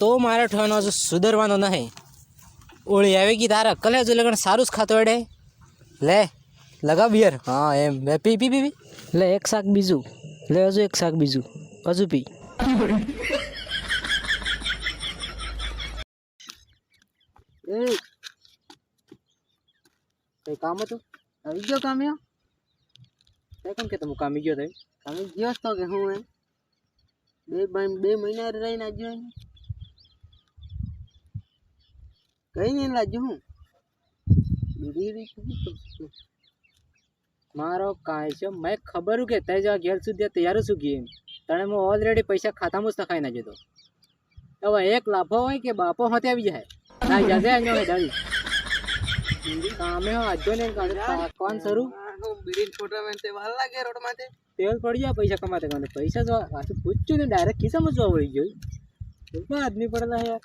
તો મારે ઠવાનો સુધરવાનો નહીં. ઓળી આવી ગઈ તારે કલે જો લગન સારું જ ખાતો એડે લે લગા બિયર. હા એમ બે પી પી પી લે એક શાક બીજું લે હજુ એક શાક બીજું હજુ પી. કઈ કામ હતું? આવી ગયો કામ્યો? કઈ કેમ કે તમે કામી ગયો થઈ? તમે ગયો તો કે હું એમ બે મહિના રહીને આવ્યો ને કઈ નહીં લાગ્યું હું મારો કાંઈ છે મેં ખબર કે તે જવા ઘેર સુધી તૈયાર શું ગઈ તને હું ઓલરેડી પૈસા ખાતામાં જ તખાઈ ના જતો. હવે એક લાફો હોય કે બાપો હાથે આવી જાય ના જાજે આજો હે દાડી કામે હો આજો ને કોણ શરૂ બીડી ફોટો મેં તે વાર લાગે રોડ માંથી તેલ પડી જાય પૈસા કમાતે કમાતે પૈસા જો આ પૂછ્યું ને ડાયરેક્ટ ખિસ્સામાં જોવા વળી ગયો આદમી પડેલા યાર.